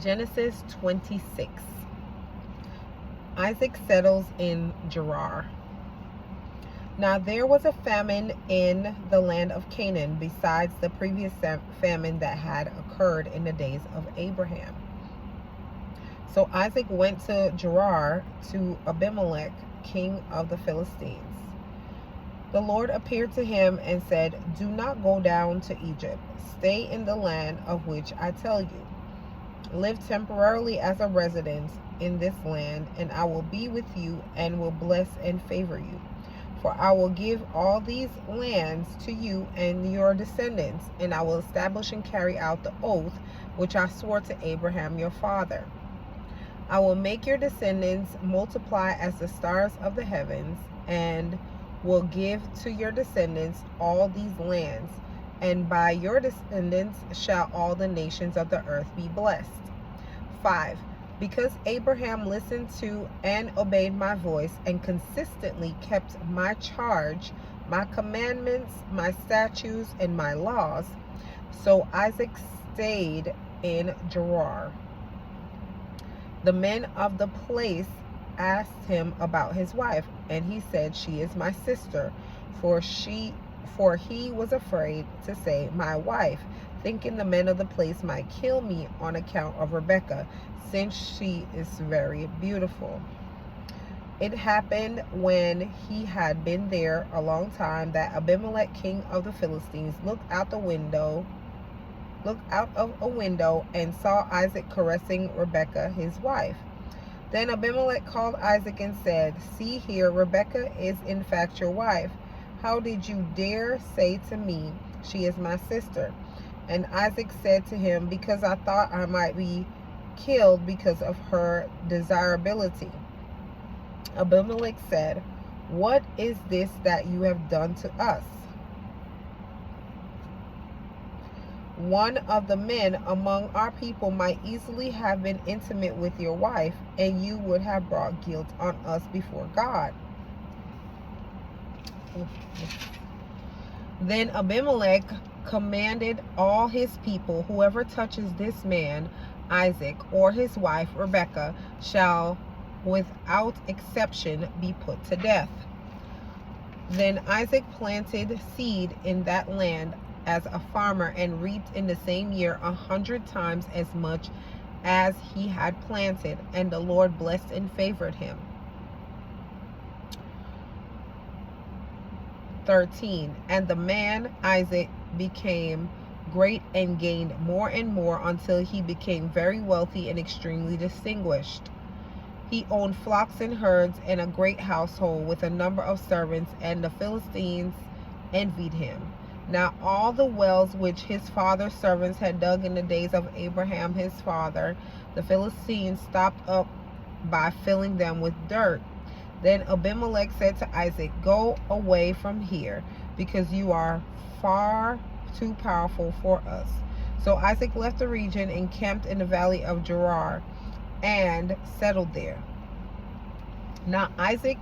Genesis 26. Isaac settles in Gerar. Now there was a famine in the land of Canaan besides the previous famine that had occurred in the days of Abraham. So Isaac went to Gerar to Abimilek, king of the Philistines. The Lord appeared to him and said, "Do not go down to Egypt. Stay in the land of which I tell you. Live temporarily as a resident in this land, and I will be with you and will bless and favor you. For I will give all these lands to you and your descendants, and I will establish and carry out the oath which I swore to Abraham your father. I will make your descendants multiply as the stars of the heavens, and will give to your descendants all these lands, and by your descendants shall all the nations of the earth be blessed." 5. Because Abraham listened to and obeyed my voice and consistently kept my charge, my commandments, my statutes, and my laws, so Isaac stayed in Gerar. The men of the place asked him about his wife, and he said, "She is my sister," for he was afraid to say "my wife," thinking the men of the place might kill me on account of Rebekah, since she is very beautiful. It happened when he had been there a long time that Abimilek, king of the Philistines, looked out of a window and saw Isaac caressing Rebekah, his wife. Then Abimilek called Isaac and said, "See here, Rebekah is in fact your wife. How did you dare say to me, 'She is my sister'?" And Isaac said to him, "Because I thought I might be killed because of her desirability." Abimelech said, "What is this that you have done to us? One of the men among our people might easily have been intimate with your wife, and you would have brought guilt on us before God." Then Abimelech commanded all his people, "Whoever touches this man, Isaac, or his wife, Rebekah, shall without exception be put to death." Then Isaac planted seed in that land as a farmer and reaped in the same year 100 times as much as he had planted, and the Lord blessed and favored him. 13. And the man Isaac became great and gained more and more until he became very wealthy and extremely distinguished. He owned flocks and herds and a great household with a number of servants, and the Philistines envied him. Now all the wells which his father's servants had dug in the days of Abraham his father, the Philistines stopped up by filling them with dirt. Then Abimelech said to Isaac, "Go away from here, because you are far too powerful for us." So Isaac left the region and camped in the valley of Gerar and settled there. Now Isaac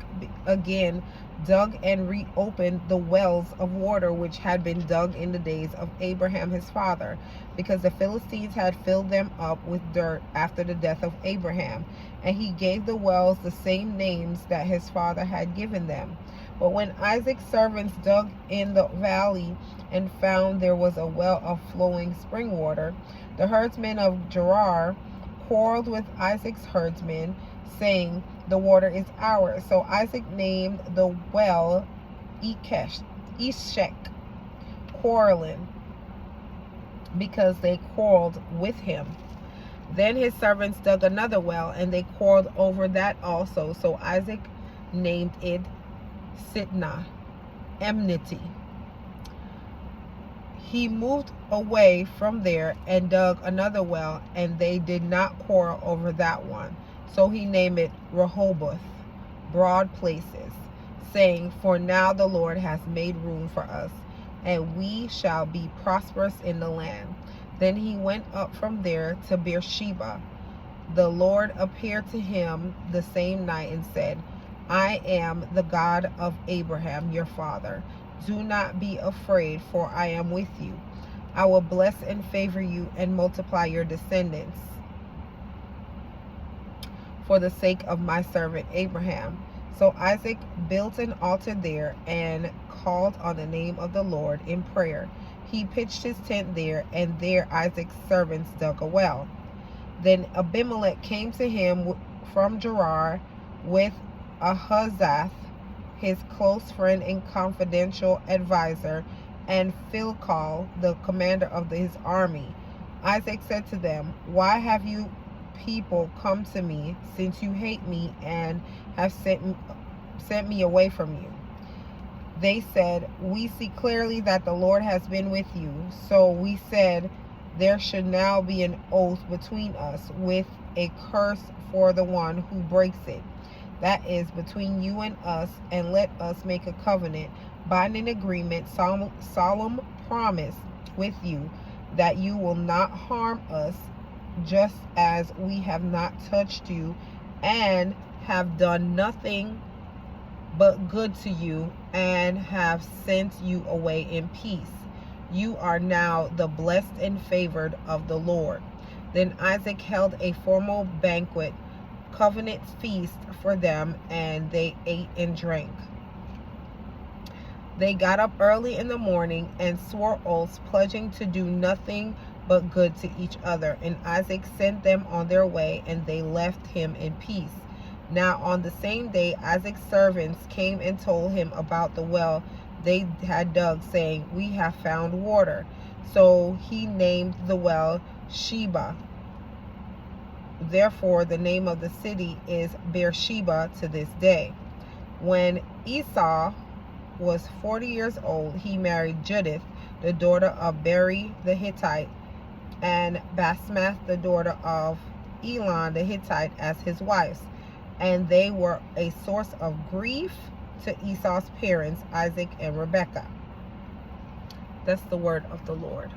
again dug and reopened the wells of water which had been dug in the days of Abraham his father, because the Philistines had filled them up with dirt after the death of Abraham, and he gave the wells the same names that his father had given them. But when Isaac's servants dug in the valley and found there was a well of flowing spring water, the herdsmen of Gerar quarreled with Isaac's herdsmen, saying, "The water is ours." So Isaac named the well Eshek, quarreling, because they quarreled with him. Then his servants dug another well, and they quarreled over that also. So Isaac named it Sitnah, enmity. He moved away from there and dug another well, and they did not quarrel over that one. So he named it Rehoboth, broad places, saying, "For now the Lord has made room for us, and we shall be prosperous in the land." Then he went up from there to Beersheba. The Lord appeared to him the same night and said, "I am the God of Abraham your father. Do not be afraid, for I am with you. I will bless and favor you and multiply your descendants." for the sake of my servant Abraham. So Isaac built an altar there and called on the name of the Lord in prayer. He pitched his tent there, and there Isaac's servants dug a well. Then Abimilek came to him from Gerar with Ahazath, his close friend and confidential advisor, and Philcol, the commander of his army. Isaac said to them, "Why have you people come to me, since you hate me and have sent me away from you?" They said, "We see clearly that the Lord has been with you." So we said, "There should now be an oath between us, with a curse for the one who breaks it. That is between you and us, and let us make a covenant, binding agreement, solemn promise with you, that you will not harm us, just as we have not touched you, and have done nothing but good to you, and have sent you away in peace. You are now the blessed and favored of the Lord." Then Isaac held a formal banquet, covenant feast for them, and they ate and drank. They got up early in the morning and swore oaths, pledging to do nothing but good to each other. And Isaac sent them on their way, and they left him in peace. Now on the same day, Isaac's servants came and told him about the well they had dug, saying, "We have found water." So he named the well Sheba. Therefore, the name of the city is Beersheba to this day. When Esau was 40 years old, he married Judith, the daughter of Beri the Hittite, and Basmath, the daughter of Elon the Hittite, as his wives. And they were a source of grief to Esau's parents, Isaac and Rebekah. That's the word of the Lord.